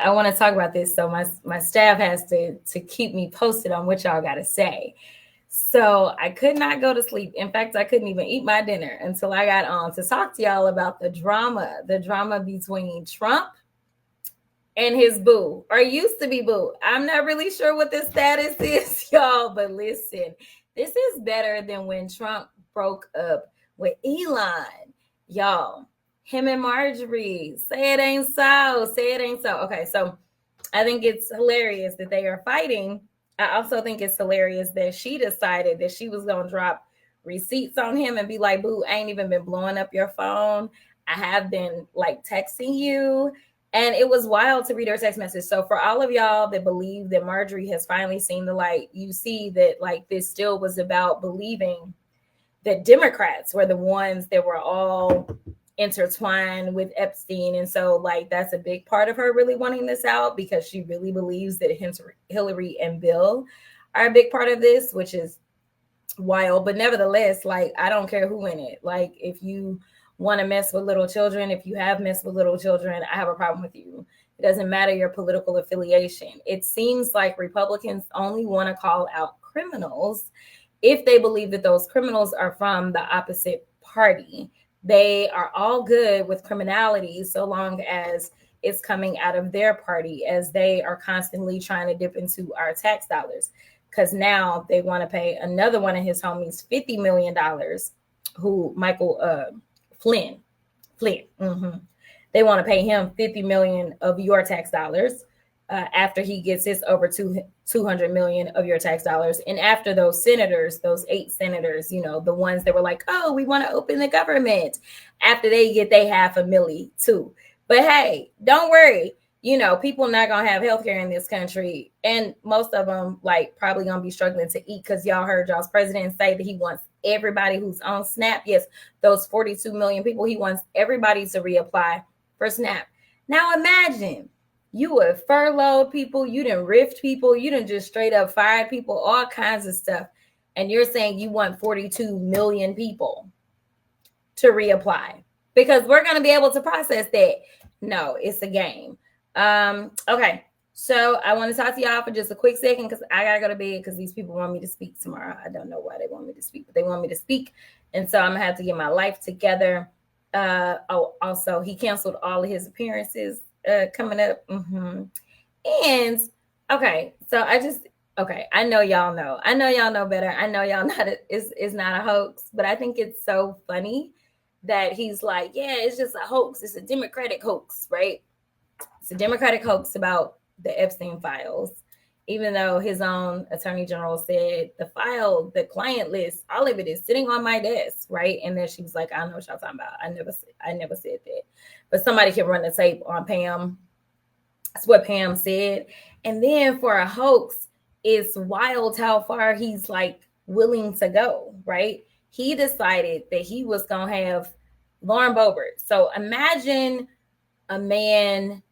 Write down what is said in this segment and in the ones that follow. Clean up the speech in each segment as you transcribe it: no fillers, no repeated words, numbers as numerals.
I want to talk about this. So my staff has to keep me posted on what y'all got to say. So I could not go to sleep. In fact, I couldn't even eat my dinner until I got on to talk to y'all about the drama between Trump and his boo, or used to be boo. I'm not really sure what the status is, y'all, but listen, this is better than when Trump broke up with Elon. Y'all, him and Marjorie, say it ain't so, say it ain't so. Okay, so I think it's hilarious that they are fighting. I also think it's hilarious that she decided that she was going to drop receipts on him and be like, boo, I ain't even been blowing up your phone. I have been like texting you. And it was wild to read her text message. So for all of y'all that believe that Marjorie has finally seen the light, you see that like this still was about believing that Democrats were the ones that were all intertwined with Epstein. And so like that's a big part of her really wanting this out, because she really believes that Hillary and Bill are a big part of this, which is wild. But nevertheless, like I don't care who in it. Like if you want to mess with little children, if you have messed with little children, I have a problem with you. It doesn't matter your political affiliation. It seems like Republicans only want to call out criminals if they believe that those criminals are from the opposite party. They are all good with criminality so long as it's coming out of their party, as they are constantly trying to dip into our tax dollars. Because now they want to pay another one of his homies $50 million, who Michael Flynn. Mm-hmm. They want to pay him $50 million of your tax dollars after he gets his over 200 million of your tax dollars. And after those senators, those 8 senators, you know, the ones that were like, oh, we want to open the government, after they get they $500,000 too. But hey, don't worry. You know, people not going to have healthcare in this country. And most of them like probably going to be struggling to eat, because y'all heard y'all's president say that he wants everybody who's on SNAP. Yes, those 42 million people, he wants everybody to reapply for SNAP. Now imagine you would furloughed people, you didn't rift people, you didn't just straight up fired people, all kinds of stuff. And you're saying you want 42 million people to reapply because we're going to be able to process that. No, it's a game. Okay. So I want to talk to y'all for just a quick second, because I got to go to bed because these people want me to speak tomorrow. I don't know why they want me to speak, but they want me to speak. And so I'm going to have to get my life together. Also, he canceled all of his appearances coming up. Mm-hmm. And okay, so I know y'all know. I know y'all know better. I know y'all not it's not a hoax, but I think it's so funny that he's like, yeah, it's just a hoax. It's a Democratic hoax, right? It's a Democratic hoax about the Epstein files, even though his own attorney general said the client list, all of it is sitting on my desk, right? And then she was like, I don't know what y'all talking about. I never said that. But somebody can run the tape on Pam. That's what Pam said. And then for a hoax, it's wild how far he's like willing to go, right? He decided that he was going to have Lauren Boebert. So imagine a man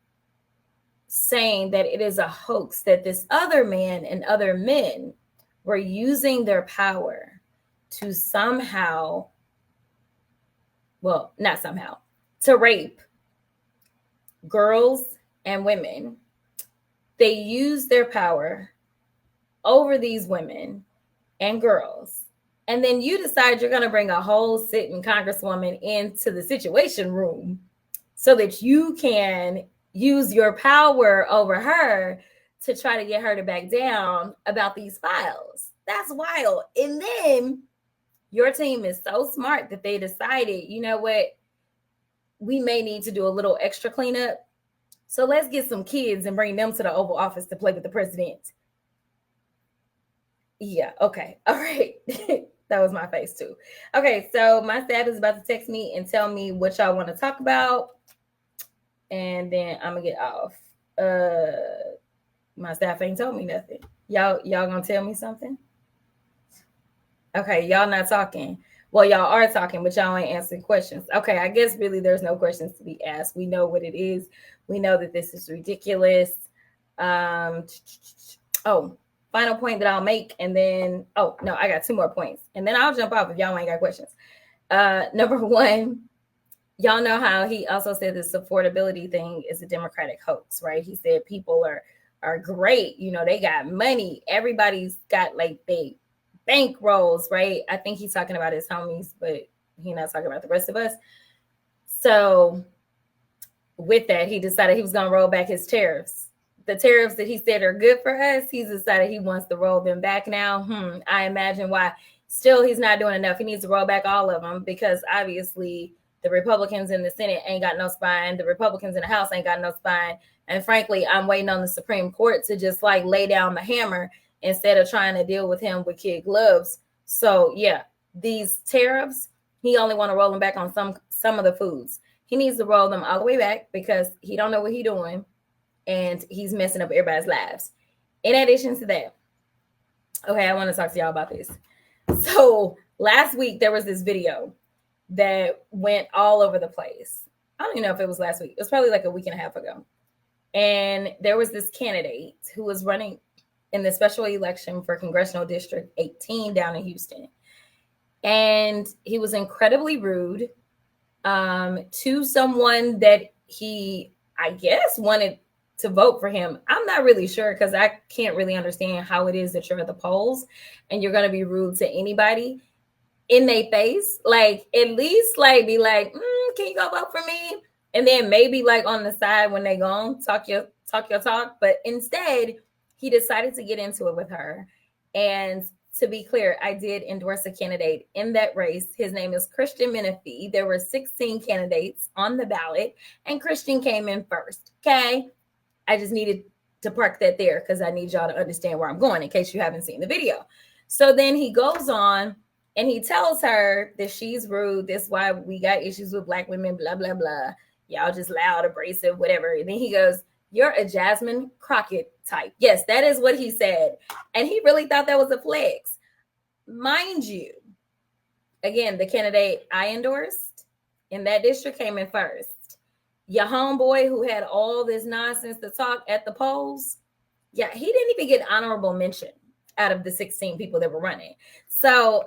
saying that it is a hoax, that this other man and other men were using their power to somehow, well, not somehow, to rape girls and women. They use their power over these women and girls. And then you decide you're going to bring a whole sitting congresswoman into the Situation Room so that you can use your power over her to try to get her to back down about these files. That's wild. And then your team is so smart that they decided, you know what, we may need to do a little extra cleanup. So let's get some kids and bring them to the Oval Office to play with the president. Yeah, okay. All right. That was my face too. Okay, so my staff is about to text me and tell me what y'all want to talk about. And then I'm gonna get off. My staff ain't told me nothing. Y'all gonna tell me something? Okay, y'all not talking. Well, y'all are talking, but y'all ain't answering questions. Okay, I guess really there's no questions to be asked. We know what it is. We know that this is ridiculous. Final point that I'll make, and then I got 2 more points, and then I'll jump off if y'all ain't got questions. Number one, y'all know how he also said this affordability thing is a Democratic hoax, right? He said people are great, you know, they got money, everybody's got like they bank rolls, right? I think he's talking about his homies, but he's not talking about the rest of us. So with that, he decided he was going to roll back his tariffs. The tariffs that he said are good for us, he's decided he wants to roll them back now. I imagine why. Still, he's not doing enough. He needs to roll back all of them because obviously the Republicans in the Senate ain't got no spine. The Republicans in the House ain't got no spine. And frankly, I'm waiting on the Supreme Court to just like lay down the hammer instead of trying to deal with him with kid gloves. So yeah, these tariffs, he only want to roll them back on some of the foods. He needs to roll them all the way back because he don't know what he's doing and he's messing up everybody's lives. In addition to that, okay, I want to talk to y'all about this. So last week there was this video that went all over the place. I don't even know if it was last week. It was probably like a week and a half ago. And there was this candidate who was running in the special election for Congressional District 18 down in Houston. And he was incredibly rude to someone that he, I guess, wanted to vote for him. I'm not really sure because I can't really understand how it is that you're at the polls and you're going to be rude to anybody in their face. Like, at least like be like, can you go vote for me? And then maybe like on the side when they go talk your talk. But instead, he decided to get into it with her. And to be clear, I did endorse a candidate in that race. His name is Christian Menifee. There were 16 candidates on the ballot, and Christian came in first. Okay. I just needed to park that there because I need y'all to understand where I'm going in case you haven't seen the video. So then he goes on and he tells her that she's rude. That's why we got issues with Black women, blah, blah, blah. Y'all just loud, abrasive, whatever. And then he goes, you're a Jasmine Crockett type. Yes, that is what he said. And he really thought that was a flex. Mind you, again, the candidate I endorsed in that district came in first. Your homeboy who had all this nonsense to talk at the polls, yeah, he didn't even get honorable mention out of the 16 people that were running. So,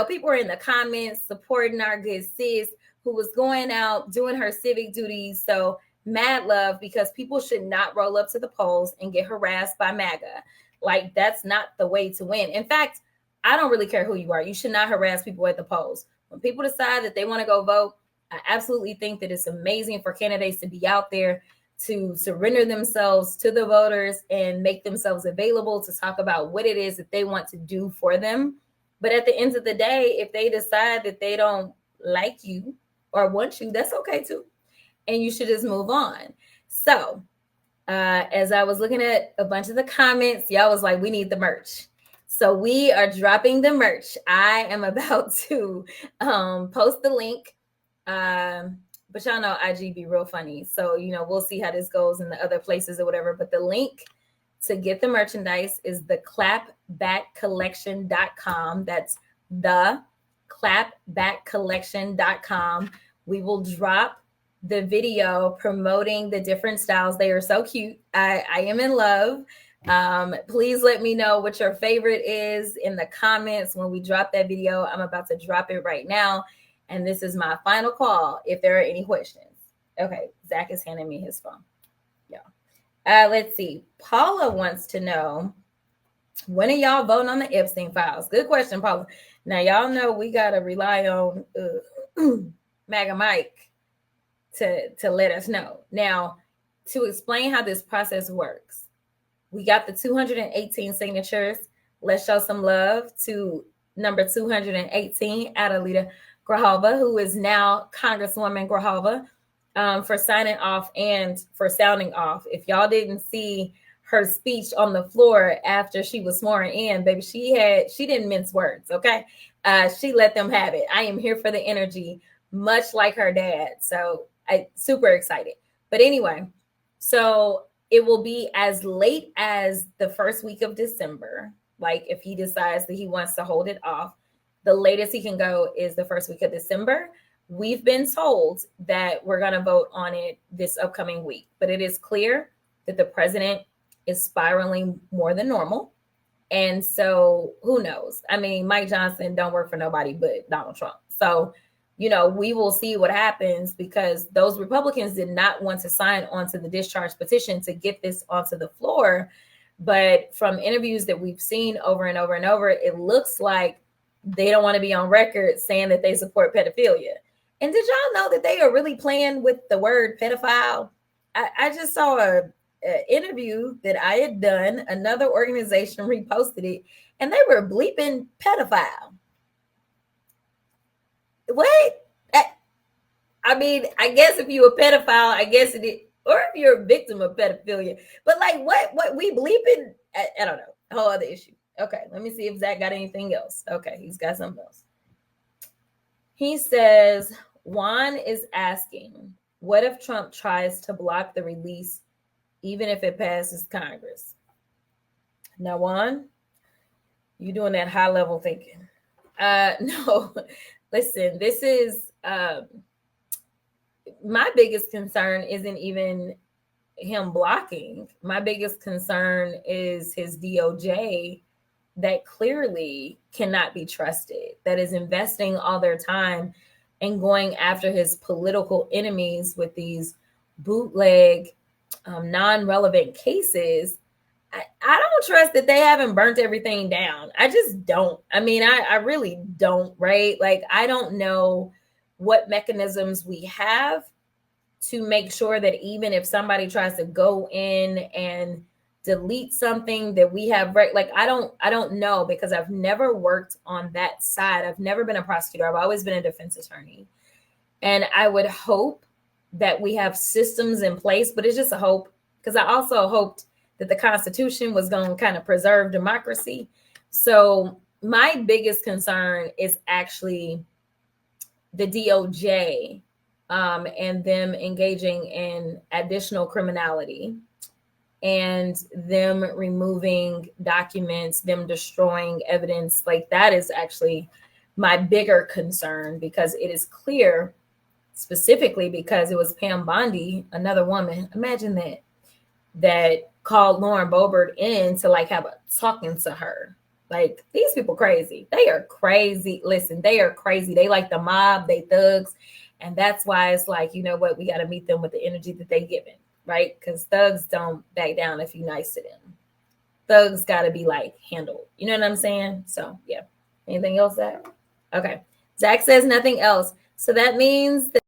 people were in the comments supporting our good sis who was going out doing her civic duties. So mad love, because people should not roll up to the polls and get harassed by MAGA. Like, that's not the way to win. In fact, I don't really care who you are. You should not harass people at the polls. When people decide that they want to go vote, I absolutely think that it's amazing for candidates to be out there to surrender themselves to the voters and make themselves available to talk about what it is that they want to do for them. But at the end of the day, if they decide that they don't like you or want you, that's okay too. And you should just move on. So as I was looking at a bunch of the comments, y'all was like, we need the merch. So we are dropping the merch. I am about to post the link. But y'all know IG be real funny. So, we'll see how this goes in the other places or whatever. But the link to get the merchandise is the clapbackcollection.com. That's the clapbackcollection.com. We will drop the video promoting the different styles. They are so cute. I am in love. Please let me know what your favorite is in the comments when we drop that video. I'm about to drop it right now. And this is my final call if there are any questions. Okay, Zach is handing me his phone. Yeah. Let's see. Paula wants to know, when are y'all voting on the Epstein files? Good question, Paula. Now, y'all know we got to rely on MAGA Mike to let us know. Now, to explain how this process works, we got the 218 signatures. Let's show some love to number 218, Adelita Grijalva, who is now Congresswoman Grijalva, for signing off and for sounding off. If y'all didn't see her speech on the floor after she was sworn in, baby, she didn't mince words, okay? She let them have it. I am here for the energy, much like her dad. So I'm super excited. But anyway, so it will be as late as the first week of December. Like, if he decides that he wants to hold it off, the latest he can go is the first week of December. We've been told that we're going to vote on it this upcoming week, but it is clear that the president is spiraling more than normal. And so who knows? I mean, Mike Johnson don't work for nobody but Donald Trump. So we will see what happens, because those Republicans did not want to sign onto the discharge petition to get this onto the floor. But from interviews that we've seen over and over and over, it looks like they don't want to be on record saying that they support pedophilia. And did y'all know that they are really playing with the word pedophile? I just saw a interview that I had done. Another organization reposted it, and they were bleeping pedophile. What? I mean, I guess if you're a pedophile, I guess it is, or if you're a victim of pedophilia. But like, what we bleeping? I don't know. A whole other issue. Okay, let me see if Zach got anything else. Okay, he's got something else. He says, Juan is asking, what if Trump tries to block the release, even if it passes Congress? Now, Juan, you doing that high level thinking. No, listen, this is my biggest concern isn't even him blocking. My biggest concern is his DOJ that clearly cannot be trusted, that is investing all their time and going after his political enemies with these bootleg, non-relevant cases. I don't trust that they haven't burnt everything down. I just don't. I mean, I really don't, right? Like, I don't know what mechanisms we have to make sure that even if somebody tries to go in and delete something that we have, like, I don't know, because I've never worked on that side. I've never been a prosecutor. I've always been a defense attorney. And I would hope that we have systems in place, but it's just a hope, because I also hoped that the Constitution was going to kind of preserve democracy. So my biggest concern is actually the DOJ and them engaging in additional criminality, and them removing documents, them destroying evidence. Like, that is actually my bigger concern, because it is clear, specifically because it was Pam Bondi, another woman, imagine that called Lauren Boebert in to like have a talking to her. Like, these people crazy. They are crazy. Listen, they are crazy. They like the mob, they thugs. And that's why it's like, you know what, we got to meet them with the energy that they giving, right? Because thugs don't back down if you're nice to them. Thugs got to be like handled. You know what I'm saying? So yeah. Anything else, Zach? Okay. Zach says nothing else. So that means that